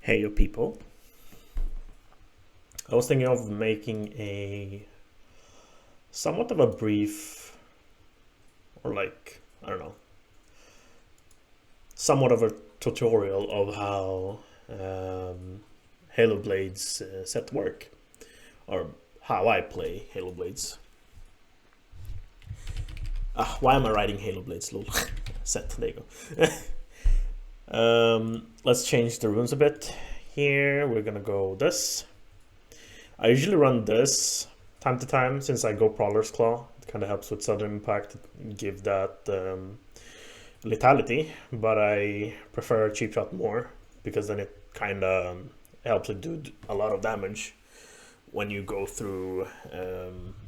Hey, you people. I was thinking of making a somewhat of a brief, or like, I don't know, somewhat of a tutorial of how Halo Blades Sett work, or how I play Halo Blades. Why am I writing Halo Blades? Lol. Sett, there you go. Let's change the runes a bit. Here, we're gonna go this. I usually run this time to time since I go Prowler's Claw. It kind of helps with sudden impact, give that lethality, but I prefer Cheap Shot more because then it kind of helps it do a lot of damage when you go through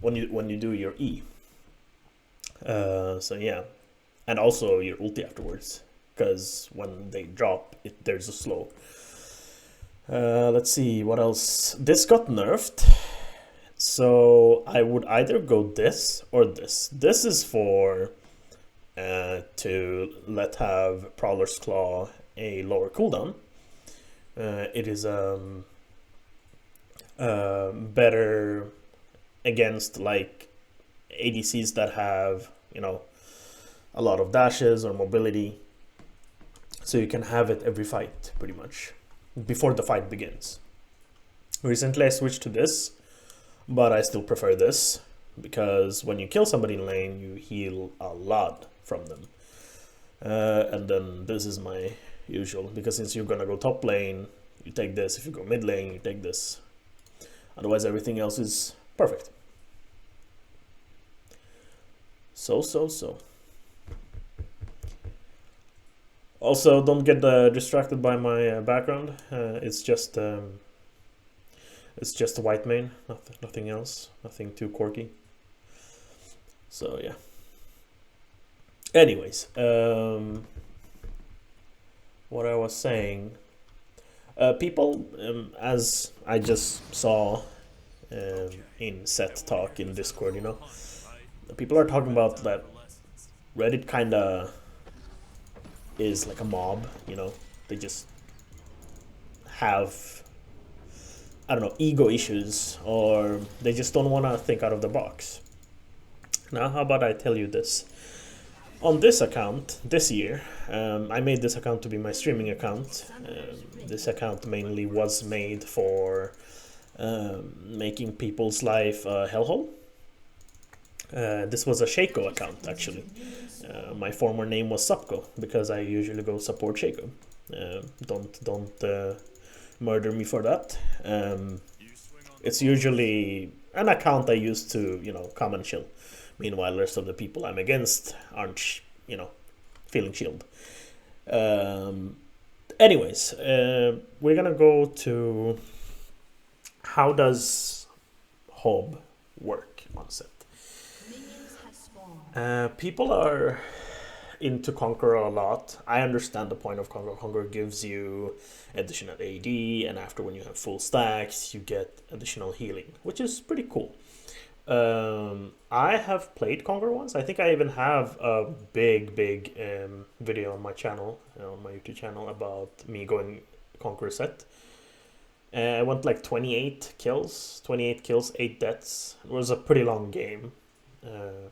when you do your E. So yeah, and also your ulti afterwards, because when they drop, there's a slow. Let's see what else. This got nerfed, so I would either go this or this. This is for to have Prowler's Claw a lower cooldown. It is better against like ADCs that have a lot of dashes or mobility, so you can have it every fight pretty much before the fight begins. Recently I switched to this, but I still prefer this because when you kill somebody in lane, you heal a lot from them. And then this is my usual, because since you're gonna go top lane, you take this. If you go mid lane, you take this. Otherwise, everything else is perfect. So. Also, don't get distracted by my background. It's just a white mane, nothing else, nothing too quirky. So yeah. Anyways, what I was saying, people, as I just saw in Sett talk in Discord, people are talking about that Reddit kinda is like a mob, they just have, I don't know, ego issues, or they just don't want to think out of the box. Now, how about I tell you this? On this account, this year, I made this account to be my streaming account. This account mainly was made for making people's life a hellhole. This was a Shaco account, actually. My former name was Supco because I usually go support Shaco. Don't murder me for that. It's usually an account I use to come and chill. Meanwhile, the rest of the people I'm against aren't feeling chilled. Anyways, we're gonna go to how does HoB work on Sett. People are into Conqueror a lot. I understand the point of Conqueror. Conqueror gives you additional AD, and after, when you have full stacks, you get additional healing, which is pretty cool. I have played Conqueror once. I think I even have a big video on my channel, on my YouTube channel, about me going Conqueror Sett. I went like 28 kills, 8 deaths. It was a pretty long game.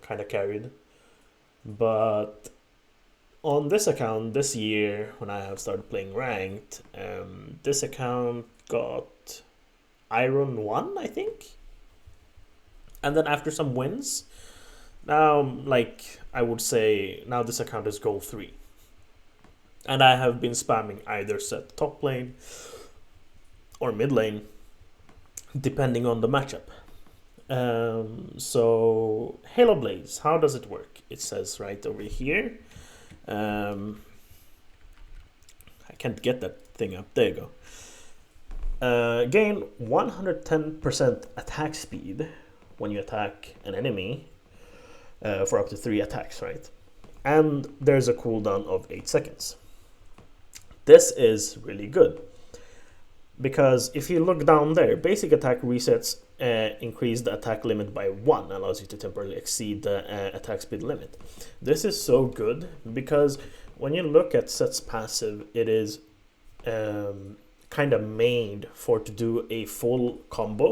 Kind of carried, but on this account this year, when I have started playing ranked, this account got Iron 1, I think, and then after some wins, now, like, I would say now this account is Gold 3, and I have been spamming either Sett top lane or mid lane depending on the matchup. So Halo Blades, how does it work? It says right over here. I can't get that thing up. There you go. Gain 110% attack speed when you attack an enemy for up to 3 attacks, right? And there's a cooldown of 8 seconds. This is really good, because if you look down there, basic attack resets increase the attack limit by 1, allows you to temporarily exceed the attack speed limit. This is so good because when you look at Sett's passive, it is kind of made for to do a full combo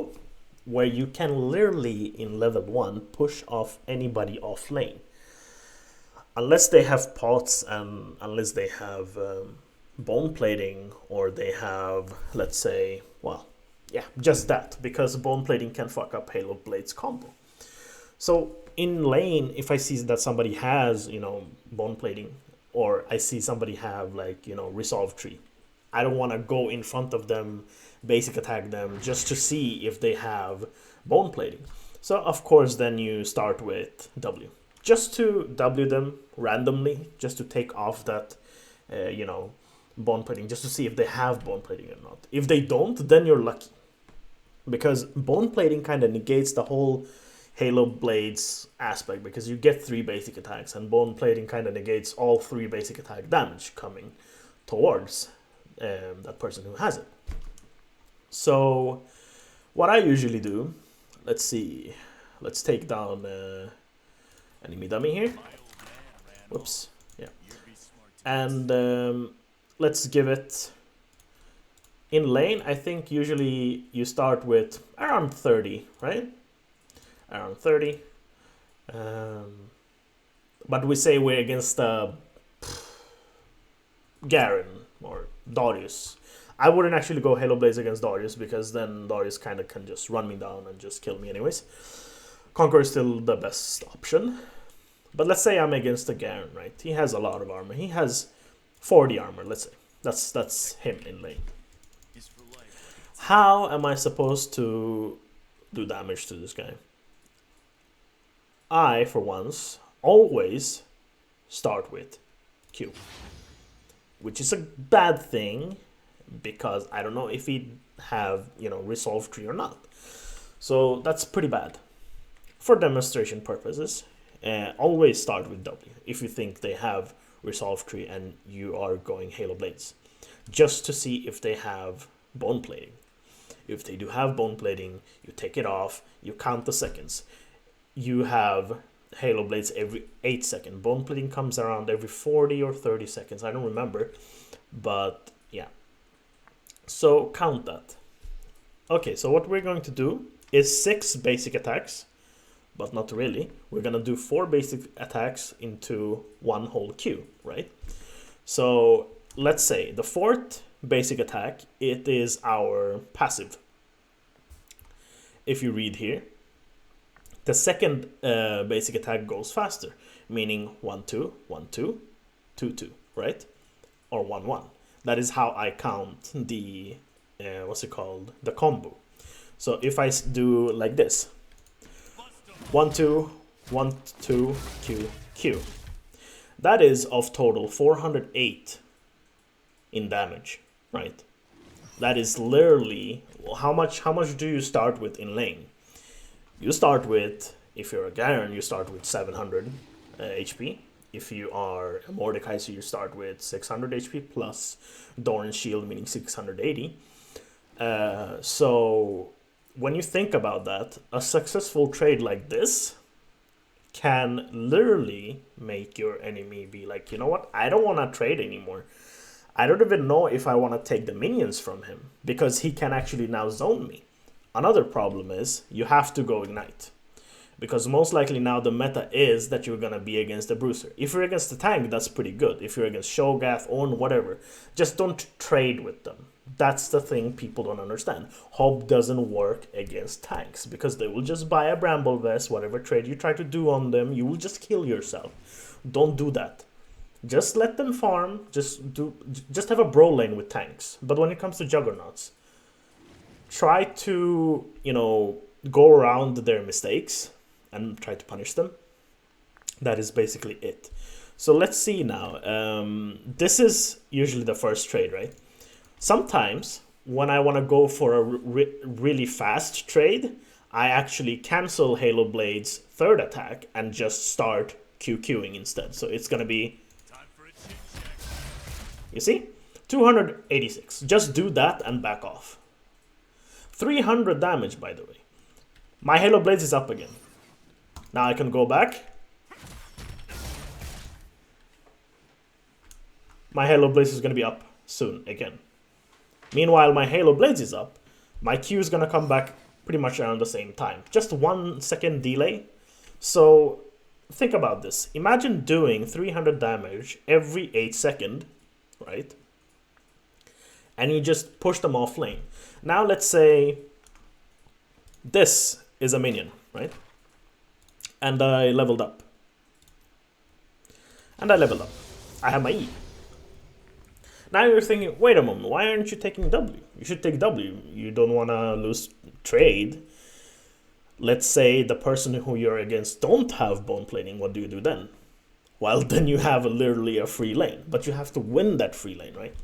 where you can literally in level 1 push off anybody off lane. Unless they have pots and unless they have bone plating, or they have, let's say, well, yeah, just that, because bone plating can fuck up Halo Blade's combo. So in lane, if I see that somebody has, you know, bone plating, or I see somebody have, like, you know, resolve tree, I don't want to go in front of them, basic attack them, just to see if they have bone plating. So of course then you start with W, just to W them randomly, just to take off that, you know, bone plating, just to see if they have bone plating or not. If they don't, then you're lucky, because bone plating kind of negates the whole Halo Blades aspect, because you get 3 basic attacks, and bone plating kind of negates all 3 basic attack damage coming towards that person who has it. So what I usually do, let's see, let's take down enemy dummy here. Whoops, yeah. And let's give it, in lane, I think usually you start with around 30, right? Around 30. But we say we're against Garen or Darius. I wouldn't actually go Halo Blades against Darius, because then Darius kind of can just run me down and just kill me anyways. Conqueror is still the best option. But let's say I'm against a Garen, right? He has a lot of armor. He has 40 armor, let's say. That's him in lane. How am I supposed to do damage to this guy? I, for once, always start with Q, which is a bad thing, because I don't know if he have, you know, resolve tree or not. So that's pretty bad. For demonstration purposes, always start with W if you think they have resolve tree and you are going Halo Blades, just to see if they have bone plating. If they do have bone plating, you take it off, you count the seconds. You have Halo Blades every 8 seconds. Bone plating comes around every 40 or 30 seconds. I don't remember, but yeah. So count that. Okay, so what we're going to do is 6 basic attacks, but not really. We're gonna do 4 basic attacks into 1 whole Q, right? So let's say the 4th basic attack, it is our passive. If you read here, the 2nd basic attack goes faster, meaning 1-2, 1-2, 2-2, right? Or 1-1. That is how I count the, what's it called? The combo. So if I do like this, 1-2, 1-2, Q, Q. That is of total 408 in damage, right? That is literally, how much do you start with in lane? You start with, if you're a Garen, you start with 700 HP. If you are a Mordekaiser, you start with 600 HP plus Doran's Shield, meaning 680. So when you think about that, a successful trade like this can literally make your enemy be like, you know what, I don't want to trade anymore. I don't even know if I want to take the minions from him, because he can actually now zone me. Another problem is you have to go Ignite, because most likely now the meta is that you're going to be against a bruiser. If you're against the tank, that's pretty good. If you're against Shogath, Ornn, whatever, just don't trade with them. That's the thing people don't understand. HoB doesn't work against tanks, because they will just buy a Bramble Vest. Whatever trade you try to do on them, you will just kill yourself. Don't do that. Just let them farm. Just have a bro lane with tanks. But when it comes to Juggernauts, try to, you know, go around their mistakes and try to punish them. That is basically it. So let's see now. This is usually the first trade, right? Sometimes when I want to go for a really fast trade, I actually cancel Halo Blade's 3rd attack and just start QQing instead. So it's going to be, you see, 286. Just do that and back off. 300 damage, by the way. My Halo Blades is up again. Now I can go back. My Halo Blades is going to be up soon again. Meanwhile, my Halo Blades is up. My Q is gonna come back pretty much around the same time. Just 1 second delay. So think about this. Imagine doing 300 damage every 8 seconds, right? And you just push them off lane. Now let's say this is a minion, right? And I leveled up. And I leveled up. I have my E. Now you're thinking, wait a moment, why aren't you taking W? You should take W. You don't want to lose trade. Let's say the person who you're against don't have bone plating. What do you do then? Well, then you have literally a free lane. But you have to win that free lane, right?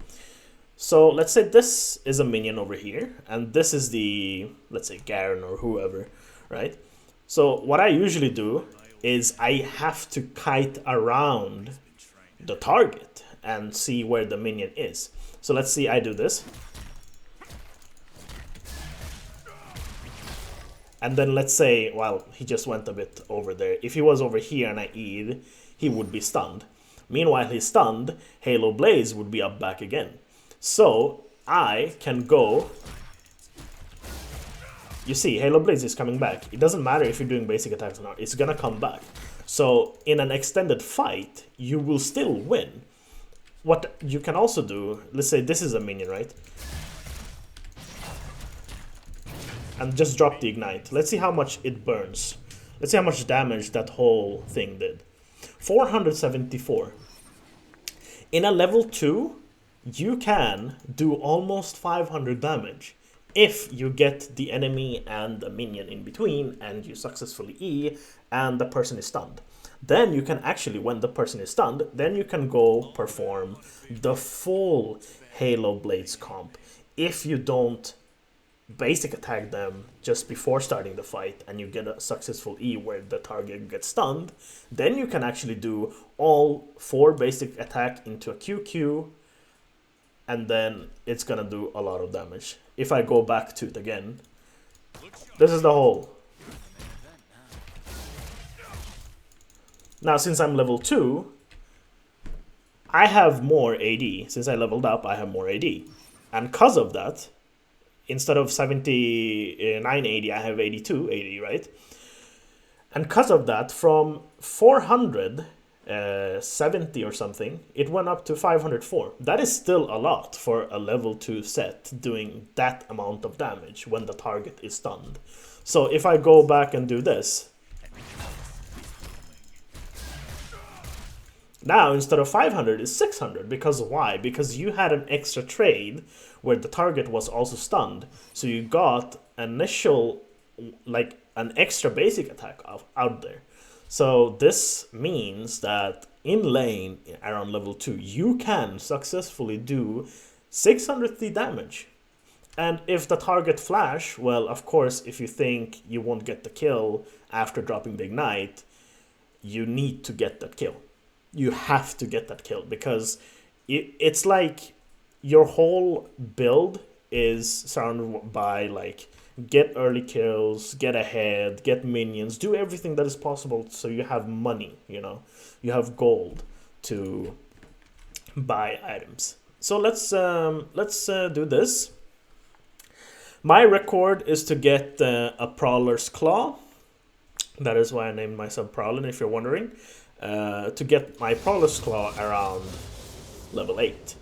So let's say this is a minion over here. And this is the, let's say, Garen or whoever, right? So what I usually do is I have to kite around the target and see where the minion is. So let's see, I do this. And then let's say, well, he just went a bit over there. If he was over here and I E'd, he would be stunned. Meanwhile, he's stunned, Halo Blaze would be up back again. So I can go. You see, Halo Blaze is coming back. It doesn't matter if you're doing basic attacks or not, it's gonna come back. So in an extended fight, you will still win. What you can also do, let's say this is a minion, right? And just drop the ignite. Let's see how much it burns. Let's see how much damage that whole thing did. 474. In a level 2, you can do almost 500 damage if you get the enemy and the minion in between and you successfully E and the person is stunned. Then you can actually, when the person is stunned, then you can go perform the full Halo Blades comp. If you don't basic attack them just before starting the fight and you get a successful E where the target gets stunned, then you can actually do all 4 basic attack into a QQ, and then it's gonna do a lot of damage. If I go back to it again, this is the whole. Now, since I'm level 2, I have more AD. Since I leveled up, I have more AD. And because of that, instead of 79 AD, I have 82 AD, right? And because of that, from 470 or something, it went up to 504. That is still a lot for a level 2 Sett doing that amount of damage when the target is stunned. So if I go back and do this, now instead of 500 it's 600. Because why? Because you had an extra trade where the target was also stunned, so you got initial, like, an extra basic attack out there. So this means that in lane around level 2 you can successfully do 600 damage. And if the target flash, well, of course, if you think you won't get the kill after dropping the ignite, you need to get that kill. You have to get that kill, because it's like your whole build is surrounded by, like, get early kills, get ahead, get minions, do everything that is possible so you have money, you know, you have gold to buy items. So let's do this. My record is to get a Prowler's Claw. That is why I named myself Prowler, if you're wondering. To get my Prowler's Claw around level 8.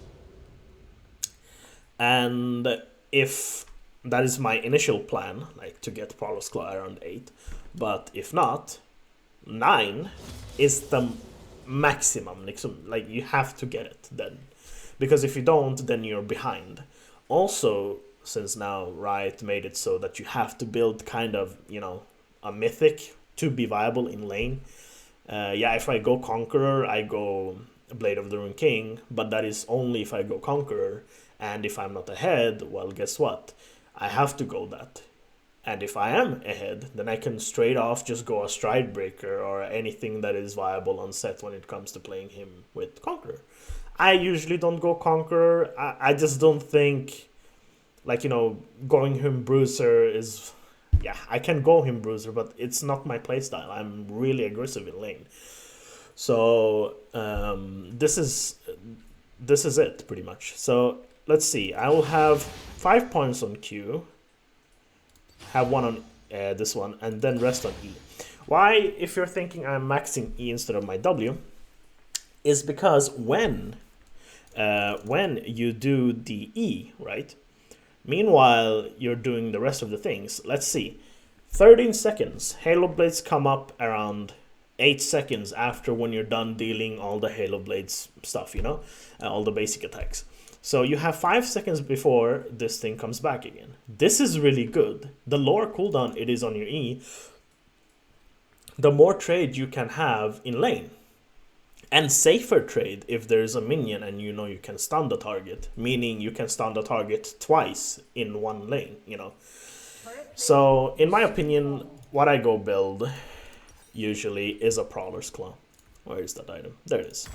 And if that is my initial plan, like to get Prowler's Claw around 8, but if not, 9 is the maximum. Like you have to get it then, because if you don't, then you're behind. Also, since now Riot made it so that you have to build kind of, you know, a mythic to be viable in lane. Yeah, if I go Conqueror, I go Blade of the Ruined King, but that is only if I go Conqueror. And if I'm not ahead, well, guess what? I have to go that. And if I am ahead, then I can straight off just go a Stridebreaker or anything that is viable on Sett when it comes to playing him with Conqueror. I usually don't go Conqueror. I just don't think, like, you know, going him Bruiser is... Yeah, I can go him Bruiser, but it's not my playstyle. I'm really aggressive in lane. So this is it, pretty much. So let's see. I will have 5 points on Q, have one on this one, and then rest on E. Why, if you're thinking I'm maxing E instead of my W, is because when you do the E, right? Meanwhile, you're doing the rest of the things. Let's see. 13 seconds. Halo Blades come up around 8 seconds after when you're done dealing all the Halo Blades stuff, you know? All the basic attacks. So you have 5 seconds before this thing comes back again. This is really good. The lower cooldown it is on your E, the more trade you can have in lane. And safer trade if there's a minion and you know you can stun the target, meaning you can stun the target twice in one lane, you know. So in my opinion, what I go build usually is a Prowler's Claw. Where is that item? There it is.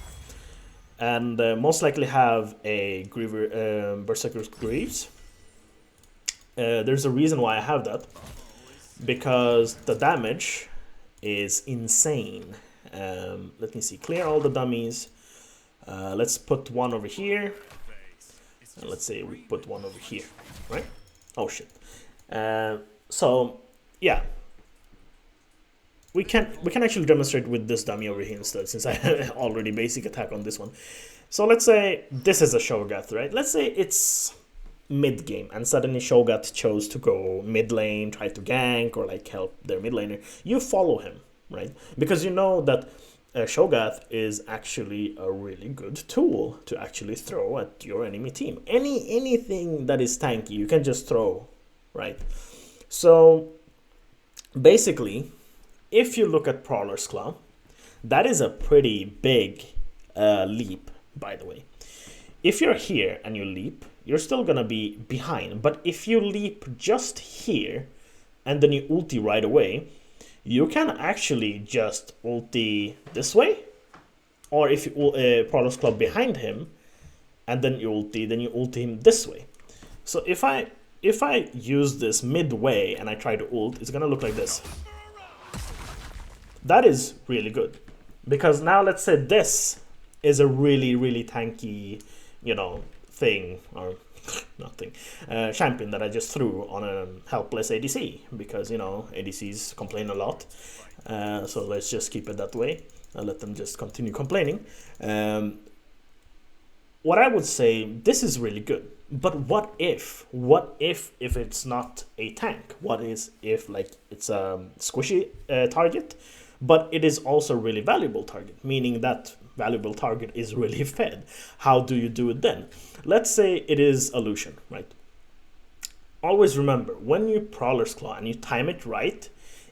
And most likely have a Berserker's Greaves. There's a reason why I have that, because the damage is insane. Let me see, clear all the dummies. Let's put one over here, and let's say we put one over here, right? Oh shit. So yeah, we can actually demonstrate with this dummy over here instead, since I have already basic attack on this one. So let's say this is a Shogath, right? Let's say it's mid game and suddenly Shogath chose to go mid lane, try to gank or like help their mid laner. You follow him, right? Because you know that Shogath is actually a really good tool to actually throw at your enemy team. Anything that is tanky, you can just throw, right? So basically, if you look at Prowler's Claw, that is a pretty big leap, by the way. If you're here and you leap, you're still gonna be behind. But if you leap just here and then you ulti right away, you can actually just ulti this way, or if you Prowler's Club behind him, and then you ulti him this way. So if I use this midway and I try to ult, it's gonna look like this. That is really good, because now let's say this is a really tanky, you know, thing or nothing champion that I just threw on a helpless ADC, because you know ADCs complain a lot, so let's just keep it that way and let them just continue complaining. What I would say, this is really good, but what if it's not a tank? What is if like it's a squishy target, but it is also a really valuable target, meaning that valuable target is really fed? How do you do it then? Let's say it is a Lucian, right? Always remember, when you Prowler's Claw and you time it right,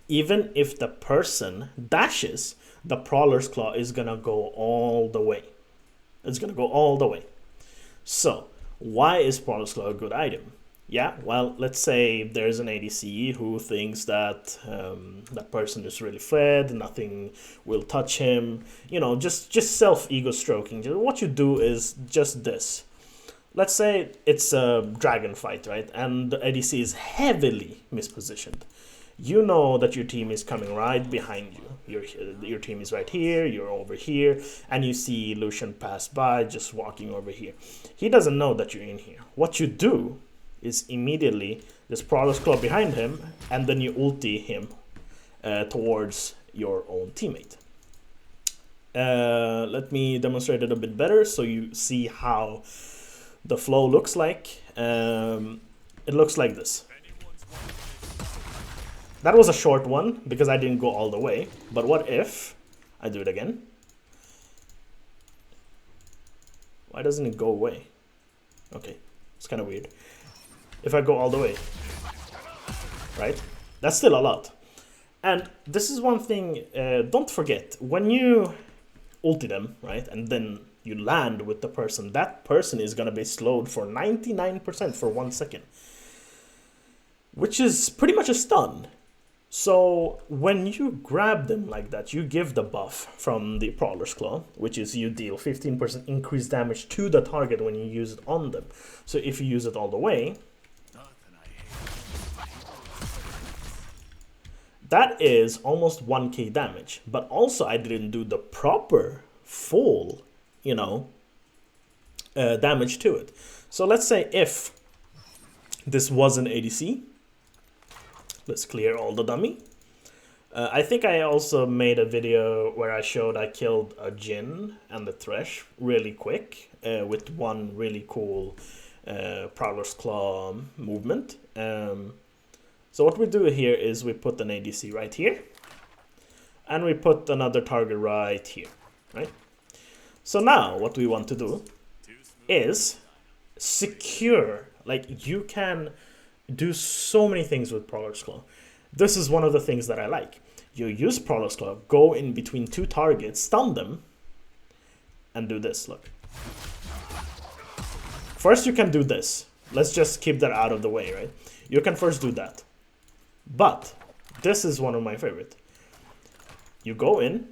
even if the person dashes, the Prowler's Claw is gonna go all the way. It's gonna go all the way. So why is Prowler's Claw a good item? Yeah, well, let's say there's an ADC who thinks that that person is really fed, nothing will touch him, you know, just self-ego stroking. What you do is just this. Let's say it's a dragon fight, right? And the ADC is heavily mispositioned. You know that your team is coming right behind you. Your team is right here, you're over here, and you see Lucian pass by just walking over here. He doesn't know that you're in here. What you do is immediately just Prowler's Claw behind him, and then you ulti him towards your own teammate. Let me demonstrate it a bit better so you see how the flow looks like. It looks like this. That was a short one because I didn't go all the way, but what if I do it again? Why doesn't it go away? Okay, it's kind of weird. If I go all the way, right? That's still a lot. And this is one thing, don't forget, when you ulti them, right, and then you land with the person, that person is gonna be slowed for 99% for 1 second, which is pretty much a stun. So when you grab them like that, you give the buff from the Prowler's Claw, which is you deal 15% increased damage to the target when you use it on them. So if you use it all the way, that is almost 1k damage. But also I didn't do the proper full, you know, damage to it. So let's say if this was an ADC, let's clear all the dummy. I think I also made a video where I showed I killed a Jhin and the Thresh really quick with one really cool Prowler's Claw movement. So what we do here is we put an ADC right here, and we put another target right here, right? So now what we want to do is secure, like you can do so many things with Prowler's Claw. This is one of the things that I like. You use Prowler's Claw, go in between two targets, stun them, and do this, look. First you can do this. Let's just keep that out of the way, right? You can first do that. But this is one of my favorite. You go in.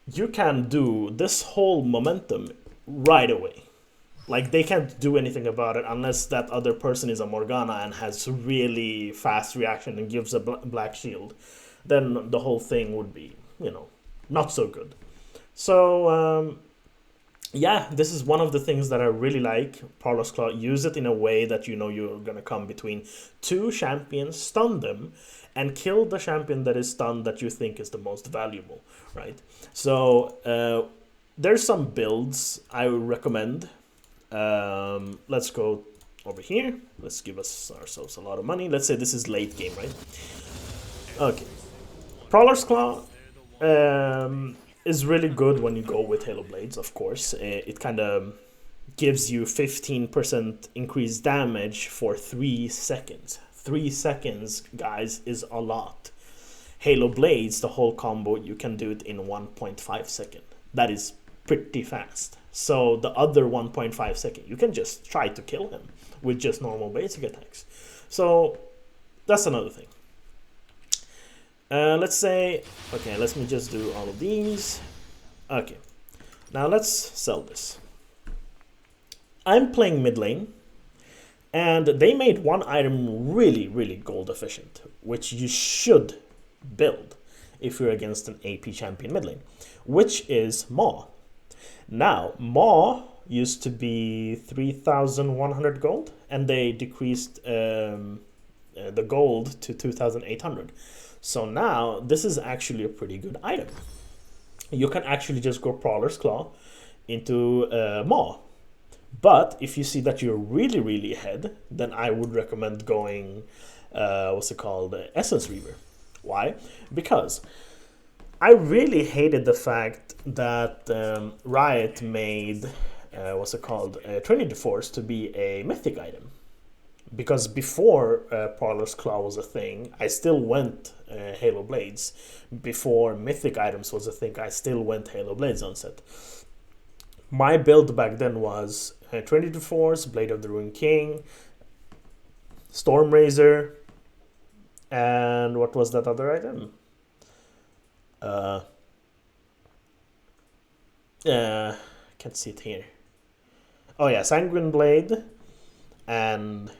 You can do this whole momentum right away. Like, they can't do anything about it unless that other person is a Morgana and has really fast reaction and gives a black shield. Then the whole thing would be, you know, not so good. So, yeah, this is one of the things that I really like. Prowler's Claw, use it in a way that you know you're going to come between two champions, stun them, and kill the champion that is stunned that you think is the most valuable, right? So, there's some builds I would recommend. Let's go over here. Let's give ourselves a lot of money. Let's say this is late game, right? Okay. Prowler's Claw is really good when you go with Halo Blades, of course. It kind of gives you 15% increased damage for 3 seconds. 3 seconds, guys, is a lot. Halo Blades, the whole combo, you can do it in 1.5 seconds. That is pretty fast. So the other 1.5 seconds, you can just try to kill him with just normal basic attacks. So that's another thing. Let's say, okay, let me just do all of these. Okay, now let's sell this. I'm playing mid lane, and they made one item really, really gold efficient, which you should build if you're against an AP champion mid lane, which is Maw. Now, Maw used to be 3,100 gold, and they decreased the gold to 2,800. So now, this is actually a pretty good item. You can actually just go Prowler's Claw into Maw. But if you see that you're really, really ahead, then I would recommend going, Essence Reaver. Why? Because I really hated the fact that Riot made, Trinity Force to be a mythic item. Because before Prowler's Claw was a thing, I still went Halo Blades. Before mythic items was a thing, I still went Halo Blades on Sett. My build back then was Trinity Force, Blade of the Ruined King, Stormrazor, and what was that other item? Can't see it here. Oh yeah, Sanguine Blade, and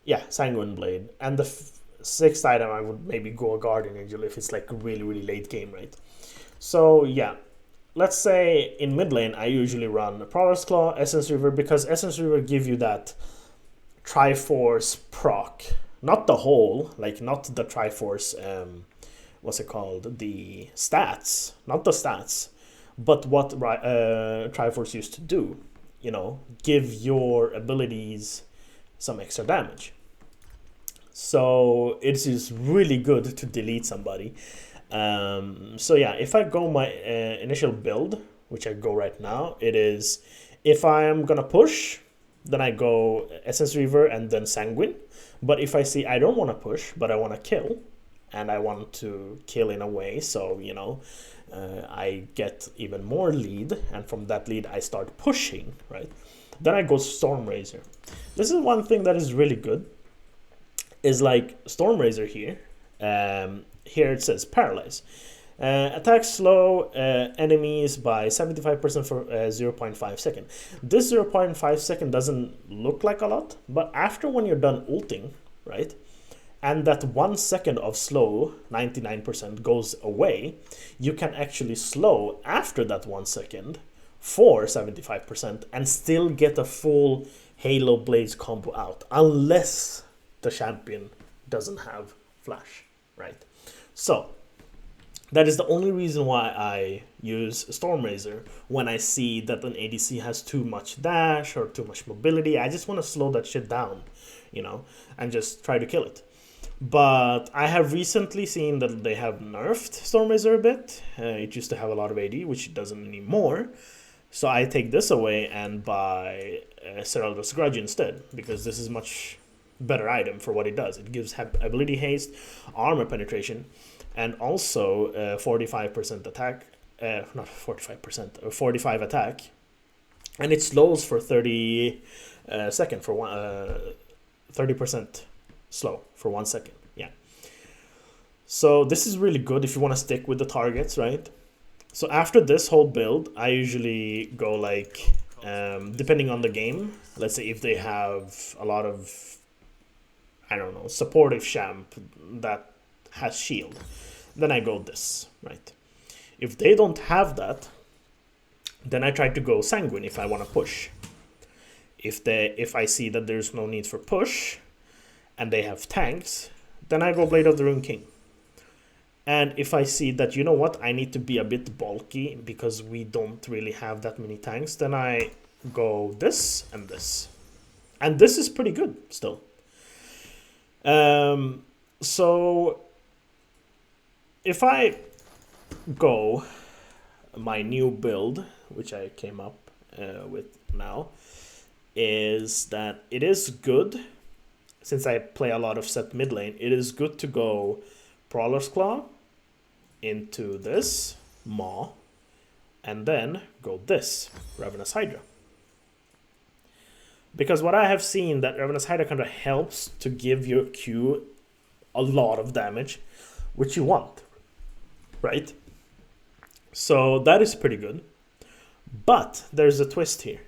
yeah, Sanguine Blade. And the sixth item, I would maybe go a Guardian Angel if it's like really, really late game, right? So yeah, let's say in mid lane, I usually run Prowler's Claw, Essence Reaver, because Essence Reaver give you that Triforce proc. Not the whole, like not the Triforce, the stats, not the stats, but what Triforce used to do, you know, give your abilities some extra damage. So it is really good to delete somebody. So yeah, if I go my initial build, which I go right now, it is, if I am gonna push, then I go Essence Reaver and then Sanguine. But if I see I don't want to push, but I want to kill, and I want to kill in a way so, you know, I get even more lead, and from that lead I start pushing, right? Then I go Stormrazor. This is one thing that is really good, is like Stormrazor here. Here it says Paralyze. Attack slow enemies by 75% for 0.5 second. This 0.5 second doesn't look like a lot, but after when you're done ulting, right, and that 1 second of slow, 99%, goes away, you can actually slow after that 1 second for 75% and still get a full Halo Blades combo out, unless the champion doesn't have flash, right? So that is the only reason why I use Stormrazor when I see that an ADC has too much dash or too much mobility. I just want to slow that shit down, you know, and just try to kill it. But I have recently seen that they have nerfed Stormrazor a bit. It used to have a lot of AD, which it doesn't anymore. So I take this away and buy Seralda's Grudge instead, because this is much better item for what it does. It gives ability haste, armor penetration, and also 45% attack. Not 45%, 45 attack. And it slows for 30 seconds for 30% slow for 1 second. Yeah. So this is really good if you want to stick with the targets, right? So after this whole build, I usually go like, depending on the game, let's say if they have a lot of, I don't know, supportive champ that has shield, then I go this, right? If they don't have that, then I try to go sanguine if I want to push. If I see that there's no need for push, and they have tanks, then I go Blade of the Rune King. And if I see that, you know what, I need to be a bit bulky because we don't really have that many tanks, then I go this and this. And this is pretty good still. So if I go my new build, which I came up with now, is that it is good. Since I play a lot of Sett mid lane, it is good to go Prowler's Claw into this, Maw, and then go this, Ravenous Hydra. Because what I have seen, that Ravenous Hydra kind of helps to give your Q a lot of damage, which you want, right? So that is pretty good. But there's a twist here.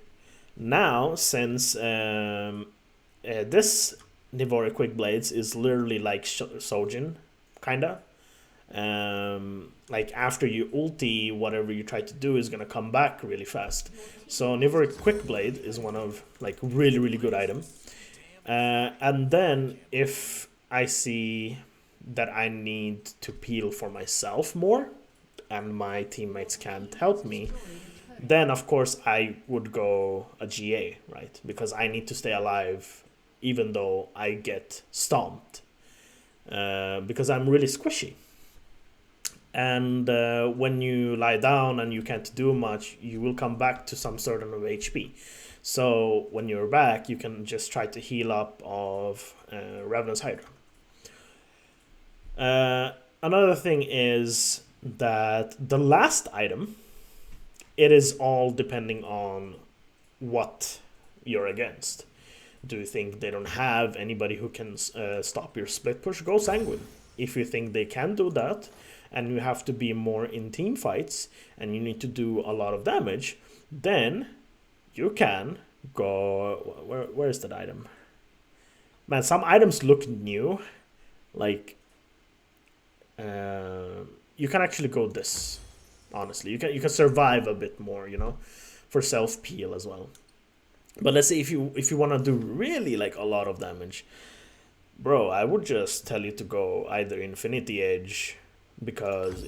Now, since this Nivori Quick Blades is literally like Sojin, kinda. Like after you ulti, whatever you try to do is gonna come back really fast. So Nivori Quick Blade is one of like really good item. And then if I see that I need to peel for myself more, and my teammates can't help me, then of course I would go a GA, right? Because I need to stay alive even though I get stomped, because I'm really squishy. And when you lie down and you can't do much, you will come back to some sort of HP. So when you're back, you can just try to heal up of Ravenous Hydra. Another thing is that the last item, it is all depending on what you're against. Do you think they don't have anybody who can stop your split push? Go Sanguine. If you think they can do that, and you have to be more in team fights, and you need to do a lot of damage, then you can go... Where is that item? Man, some items look new. Like, you can actually go this, honestly. You can survive a bit more, you know, for self-peel as well. But let's say if you want to do really like a lot of damage, bro, I would just tell you to go either Infinity Edge, because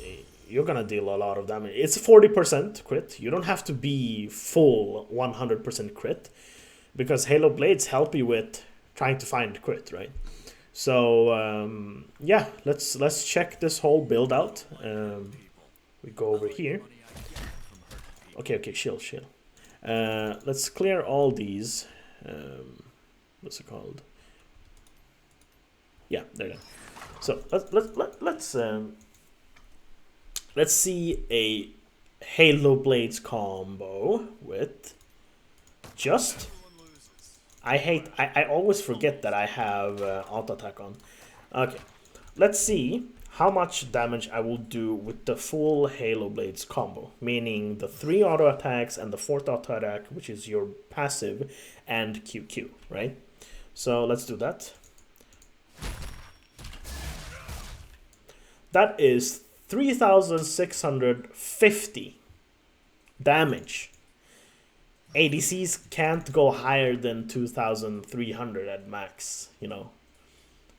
you're gonna deal a lot of damage. It's 40% crit. You don't have to be full 100% crit, because Halo Blades help you with trying to find crit, right? So yeah, let's check this whole build out. We go over here. Okay, chill. Let's clear all these. What's it called? Yeah, there you go. So let's see a Halo Blades combo with just... I always forget that I have auto attack on. Okay, let's see how much damage I will do with the full Halo Blades combo, meaning the 3 auto attacks and the 4th auto attack, which is your passive, and QQ, right? So let's do that. That is 3,650 damage. ADCs can't go higher than 2,300 at max, you know.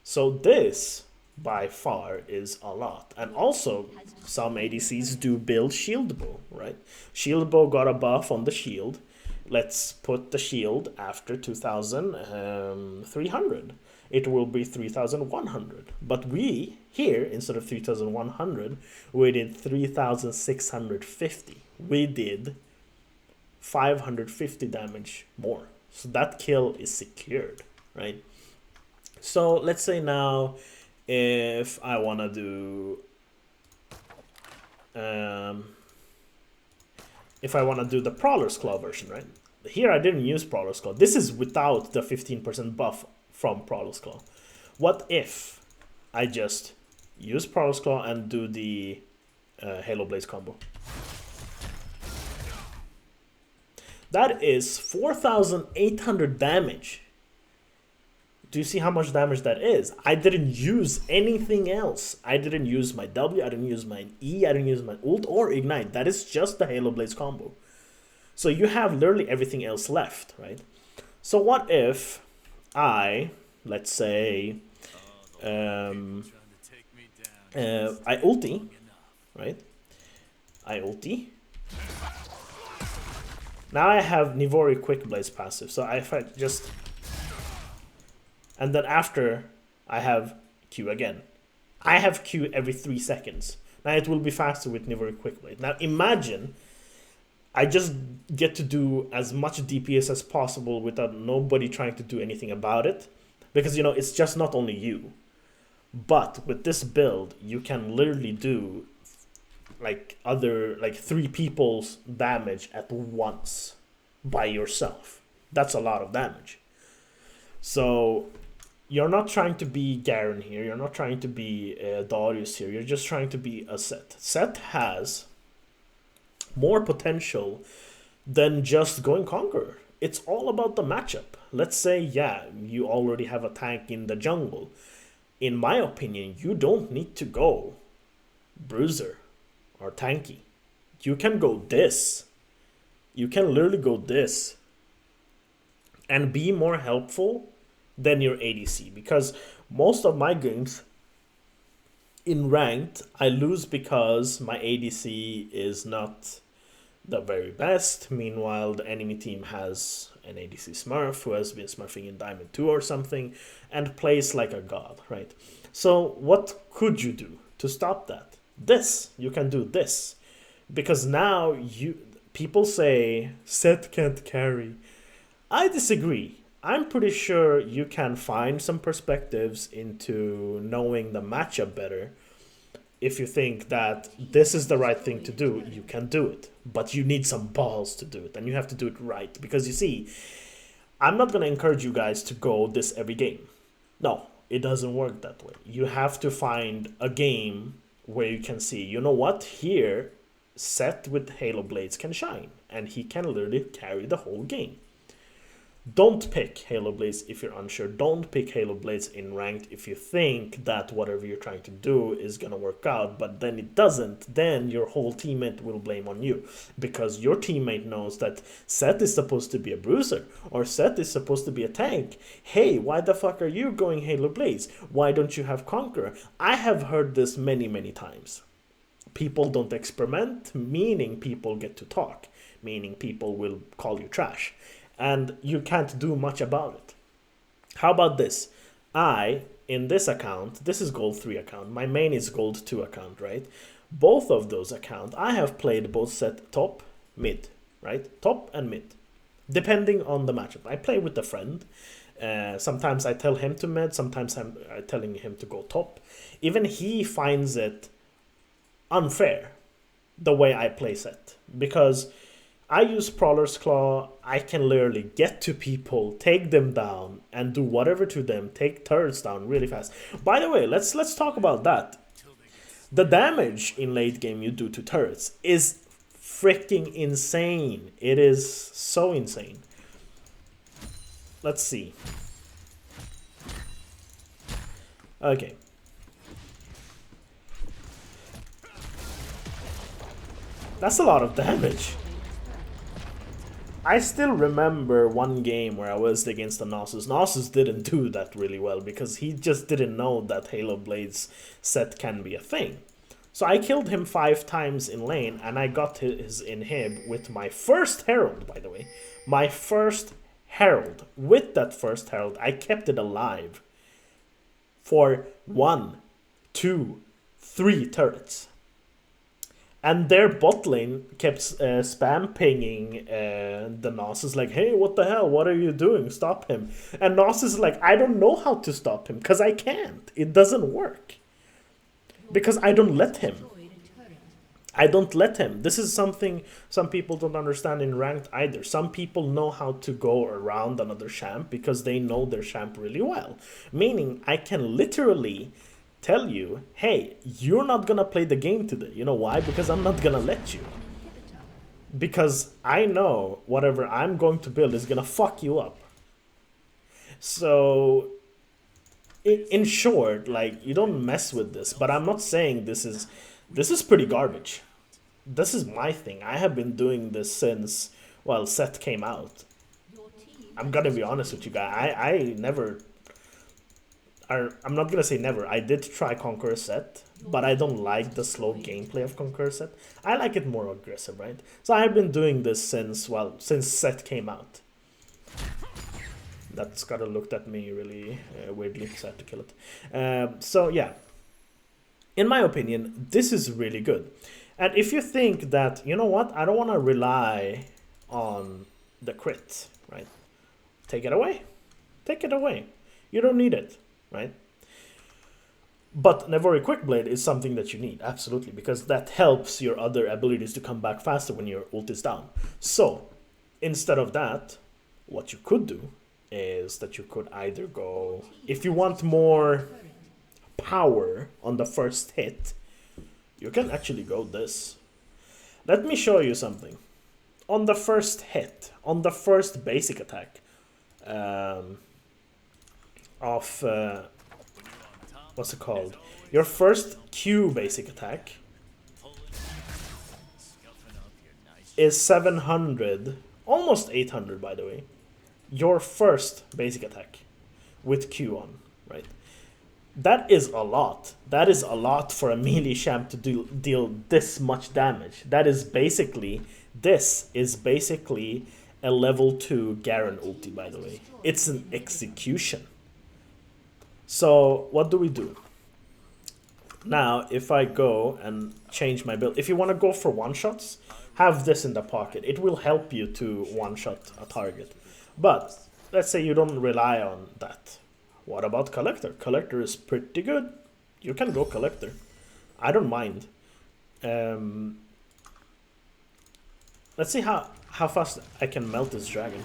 So this, by far, is a lot. And also, some ADCs do build shield bow, right? Shield bow got a buff on the shield. Let's put the shield after 2,300. It will be 3,100. But we, here, instead of 3,100, we did 3,650. We did 550 damage more. So that kill is secured, right? So let's say now if I want to do the Prowler's Claw version, right? Here I didn't use Prowler's Claw. This is without the 15% buff from Prowler's Claw. What if I just use Prowler's Claw and do the Halo Blaze combo? That is 4,800 damage. Do you see how much damage that is? I didn't use anything else. I didn't use my W, I didn't use my E, I didn't use my ult or ignite. That is just the Halo Blaze combo. So you have literally everything else left, right? So what if I, let's say, I ulti, right? I ulti. Now I have Nivori Quick Blaze passive. So if I just... And then after, I have Q again. I have Q every 3 seconds. Now it will be faster with Nivori Quick Blade. Now imagine I just get to do as much DPS as possible without nobody trying to do anything about it. Because, you know, it's just not only you. But with this build, you can literally do like 3 people's damage at once by yourself. That's a lot of damage. So you're not trying to be Garen here. You're not trying to be Darius here. You're just trying to be a Sett. Sett has more potential than just going Conqueror. It's all about the matchup. Let's say, yeah, you already have a tank in the jungle. In my opinion, you don't need to go Bruiser or Tanky. You can go this. You can literally go this and be more helpful than your ADC, because most of my games in ranked I lose because my ADC is not the very best. Meanwhile, the enemy team has an ADC smurf who has been smurfing in Diamond 2 or something and plays like a god, right? So what could you do to stop that? This, you can do this, because now people say Sett can't carry. I disagree. I'm pretty sure you can find some perspectives into knowing the matchup better. If you think that this is the right thing to do, you can do it. But you need some balls to do it, and you have to do it right. Because you see, I'm not going to encourage you guys to go this every game. No, it doesn't work that way. You have to find a game where you can see, you know what, here, Sett with Halo Blades can shine. And he can literally carry the whole game. Don't pick Halo Blades if you're unsure. Don't pick Halo Blades in ranked if you think that whatever you're trying to do is going to work out, but then it doesn't. Then your whole teammate will blame on you, because your teammate knows that Sett is supposed to be a bruiser or Sett is supposed to be a tank. Hey, why the fuck are you going Halo Blades? Why don't you have Conqueror? I have heard this many, many times. People don't experiment, meaning people get to talk, meaning people will call you trash. And you can't do much about it. How about this? In this account, this is Gold 3 account. My main is Gold 2 account, right? Both of those accounts, I have played both Sett top, mid, right? Top and mid, depending on the matchup. I play with a friend. Sometimes I tell him to mid, sometimes I'm telling him to go top. Even he finds it unfair, the way I play Sett. Because I use Prowler's Claw, I can literally get to people, take them down, and do whatever to them, take turrets down really fast. By the way, let's talk about that. The damage in late game you do to turrets is freaking insane. It is so insane. Let's see. That's a lot of damage. I still remember one game where I was against the Nasus. Nasus didn't do that really well because he just didn't know that Halo Blade's Sett can be a thing. So I killed him 5 times in lane and I got his inhib with my first Herald, by the way. My first Herald. With that first Herald, I kept it alive for 1, 2, 3 turrets. And their bot lane kept spam pinging the Nasus like, hey, what the hell? What are you doing? Stop him. And Nasus is like, I don't know how to stop him because I can't. It doesn't work. Because I don't let him. I don't let him. This is something some people don't understand in ranked either. Some people know how to go around another champ because they know their champ really well. Meaning, I can literally tell you, hey, you're not gonna play the game today. You know why? Because I'm not gonna let you. Because I know whatever I'm going to build is gonna fuck you up. So, in short, like, you don't mess with this. But I'm not saying this is pretty garbage. This is my thing. I have been doing this since, well, Sett came out. I'm gonna be honest with you guys. I'm not gonna say never. I did try Conqueror Sett, but I don't like the slow gameplay of Conqueror Sett. I like it more aggressive, right? So I've been doing this since Sett came out. That Scudder looked at me really weirdly, so I had to kill it. So yeah, in my opinion, this is really good. And if you think that, you know what, I don't want to rely on the crit, right? Take it away. Take it away. You don't need it. Right? But Nevori Quickblade is something that you need, absolutely, because that helps your other abilities to come back faster when your ult is down. So, instead of that, what you could do is that you could either go, if you want more power on the first hit, you can actually go this. Let me show you something. On the first hit, on the first basic attack, of what's it called? Your first Q basic attack is 700, almost 800 by the way. Your first basic attack with Q on, right? That is a lot. That is a lot for a melee champ to deal this much damage. That is basically, this is basically a level 2 Garen ulti, by the way. It's an execution. So what do we do? Now, if I go and change my build, if you want to go for one-shots, have this in the pocket. It will help you to one-shot a target. But let's say you don't rely on that. What about Collector? Collector is pretty good. You can go Collector. I don't mind. Let's see how fast I can melt this dragon.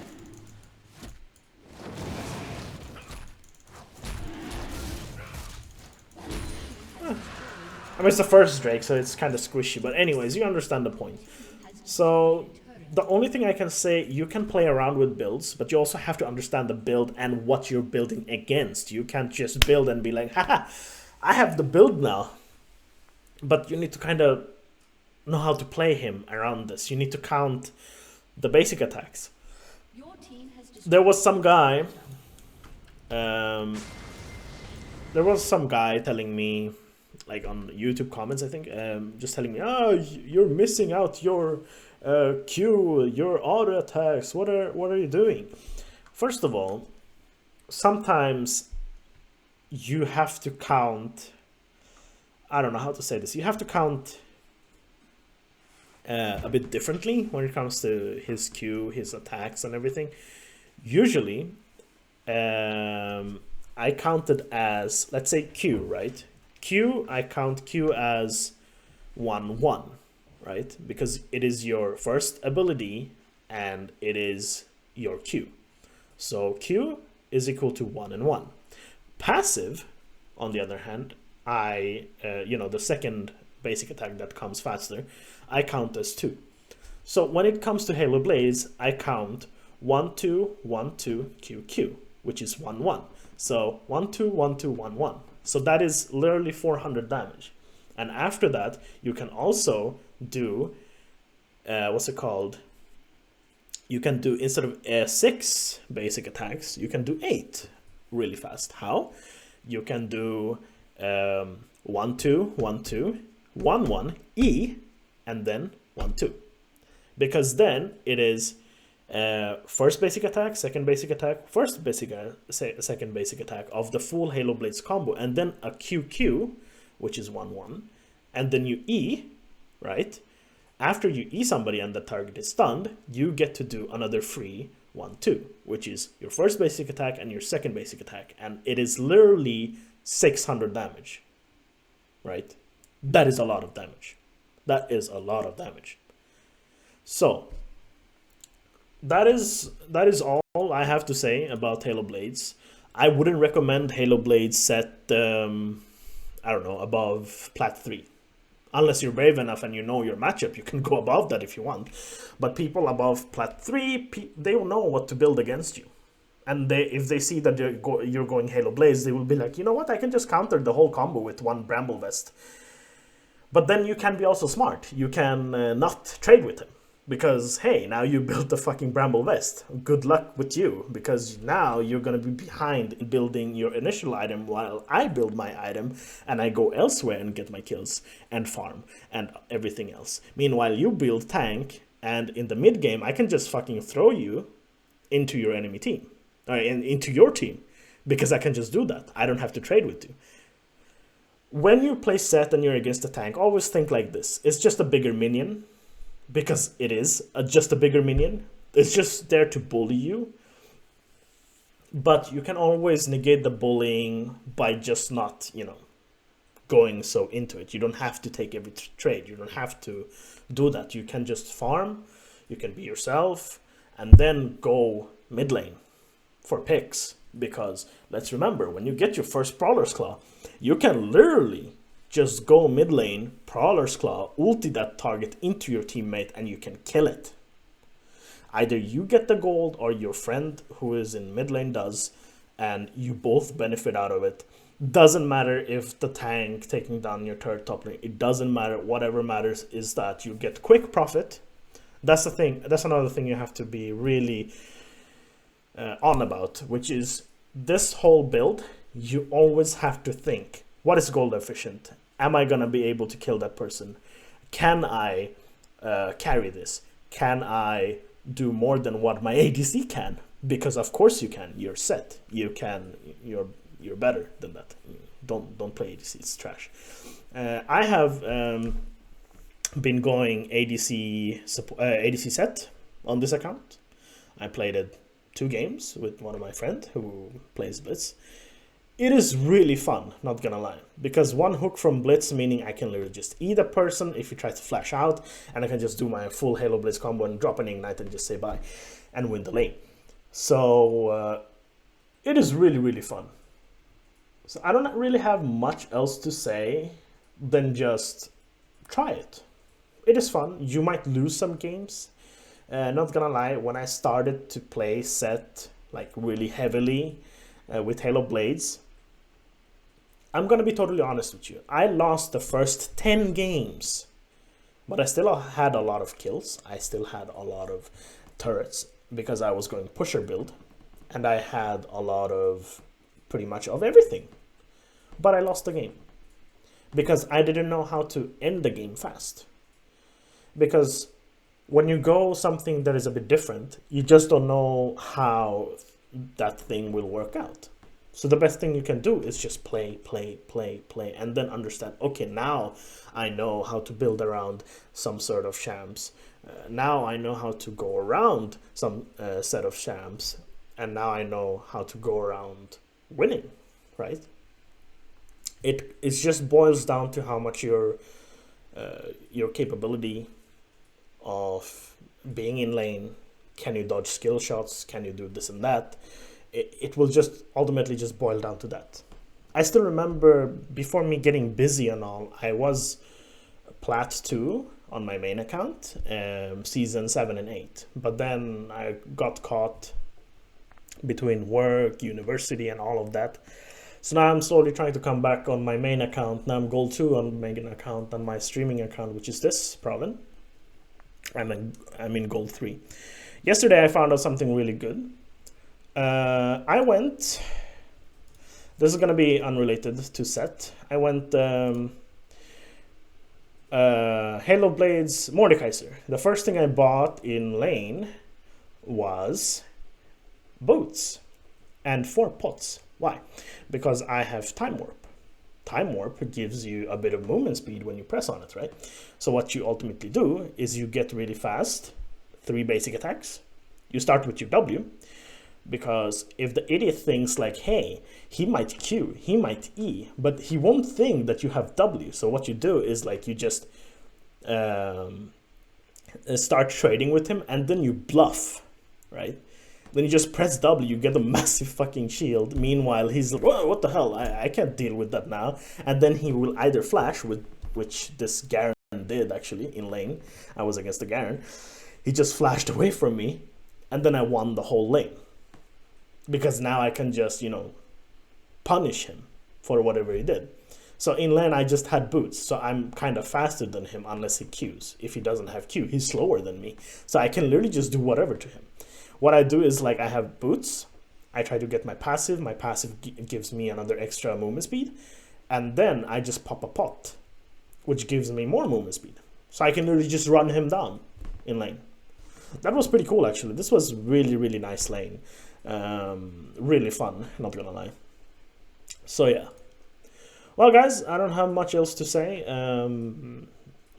I mean, it's the first Drake, so it's kind of squishy. But anyways, you understand the point. So, the only thing I can say, you can play around with builds, but you also have to understand the build and what you're building against. You can't just build and be like, haha, I have the build now. But you need to kind of know how to play him around this. You need to count the basic attacks. There was some guy... there was some guy telling me, like on YouTube comments, I think, just telling me, oh, you're missing out your Q, your auto attacks. What are you doing? First of all, sometimes you have to count, I don't know how to say this, you have to count a bit differently when it comes to his Q, his attacks and everything. Usually, I count it as, let's say Q, right? Q, I count Q as 1-1, right? Because it is your first ability and it is your Q. So Q is equal to 1 and 1. Passive, on the other hand, the second basic attack that comes faster, I count as 2. So when it comes to Halo Blaze, I count 1-2, 1-2, Q, which is 1-1. So 1-2, 1-2, 1-1. So that is literally 400 damage. And after that, you can also do what's it called? You can do, instead of 6 basic attacks, you can do 8 really fast. How? You can do 1 2 1 2 1 1 E and then 1 2, because then it is first basic attack, second basic attack, first basic second basic attack of the full Halo Blades combo, and then a QQ, which is 1 1, and then you E, right? After you E somebody and the target is stunned, you get to do another free 1 2, which is your first basic attack and your second basic attack, and it is literally 600 damage, right? That is a lot of damage. That is a lot of damage. So that is all I have to say about Halo Blades. I wouldn't recommend Halo Blades set I don't know, above Plat 3. Unless you're brave enough and you know your matchup, you can go above that if you want. But people above Plat 3, they will know what to build against you. And if they see that you're going Halo Blades, they will be like, you know what, I can just counter the whole combo with one Bramble Vest. But then you can be also smart. You can not trade with him. Because, hey, now you built the fucking Bramble Vest. Good luck with you, because now you're going to be behind in building your initial item while I build my item and I go elsewhere and get my kills and farm and everything else. Meanwhile, you build tank, and in the mid game, I can just fucking throw you into your enemy team, or into your team, because I can just do that. I don't have to trade with you. When you play Sett and you're against a tank, always think like this. It's just a bigger minion. Because it is just a bigger minion. It's just there to bully you. But you can always negate the bullying by just not, going so into it. You don't have to take every trade. You don't have to do that. You can just farm. You can be yourself. And then go mid lane for picks. Because let's remember, when you get your first Prowler's Claw, you can literally just go mid lane, Prowler's Claw, ulti that target into your teammate, and you can kill it. Either you get the gold or your friend who is in mid lane does, and you both benefit out of it. Doesn't matter if the tank taking down your third top lane. It doesn't matter. Whatever matters is that you get quick profit. That's the thing. That's another thing you have to be really on about, which is this whole build. You always have to think, what is gold efficient? Am I going to be able to kill that person? Can I carry this? Can I do more than what my ADC can? Because of course you can. You're Sett. You can. You're better than that. Don't play ADC. It's trash. I have been going ADC Sett on this account. I played it 2 games with one of my friends who plays Blitz. It is really fun, not gonna lie, because one hook from Blitz, meaning I can literally just eat a person if he tries to flash out, and I can just do my full Halo Blitz combo and drop an Ignite and just say bye and win the lane. So it is really, really fun. So I don't really have much else to say than just try it. It is fun. You might lose some games. Not gonna lie, when I started to play Sett like really heavily with Halo Blades, I'm gonna be totally honest with you. I lost the first 10 games, but I still had a lot of kills. I still had a lot of turrets because I was going pusher build, and I had a lot of pretty much of everything. But I lost the game because I didn't know how to end the game fast. Because when you go something that is a bit different, you just don't know how that thing will work out. So the best thing you can do is just play, and then understand, okay, now I know how to build around some sort of shams. Now I know how to go around some set of shams, and now I know how to go around winning, right? It just boils down to how much your capability of being in lane. Can you dodge skill shots? Can you do this and that? It will just ultimately just boil down to that. I still remember before me getting busy and all, I was Plat 2 on my main account, season 7 and 8. But then I got caught between work, university, and all of that. So now I'm slowly trying to come back on my main account. Now I'm Gold 2 on my main account, and my streaming account, which is this, Provin. I'm in gold 3. Yesterday I found out something really good. I went. This is gonna be unrelated to Sett. I went Halo Blades Mordekaiser. The first thing I bought in lane was boots and 4 pots. Why? Because I have Time Warp. Time Warp gives you a bit of movement speed when you press on it, right? So what you ultimately do is you get really fast, 3 basic attacks. You start with your W, because if the idiot thinks like, hey, he might Q, he might E, but he won't think that you have W. So what you do is like you just start trading with him, and then you bluff, right? Then you just press W, you get a massive fucking shield. Meanwhile, he's like, whoa, what the hell? I can't deal with that now. And then he will either flash, which this Garen did actually in lane. I was against the Garen. He just flashed away from me, and then I won the whole lane. Because now I can just, you know, punish him for whatever he did. So in lane, I just had boots. So I'm kind of faster than him unless he Qs. If he doesn't have Q, he's slower than me. So I can literally just do whatever to him. What I do is like I have boots. I try to get my passive. My passive gives me another extra movement speed. And then I just pop a pot, which gives me more movement speed. So I can literally just run him down in lane. That was pretty cool actually. This was really, really nice lane. Really fun, not gonna lie. So yeah. Well guys, I don't have much else to say.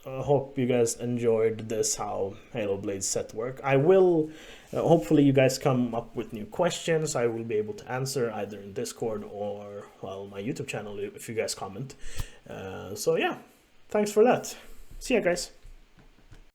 I hope you guys enjoyed this, how Halo Blades Sett work. I will, hopefully you guys come up with new questions. I will be able to answer either in Discord or, well, my YouTube channel if you guys comment. So yeah, thanks for that. See ya guys.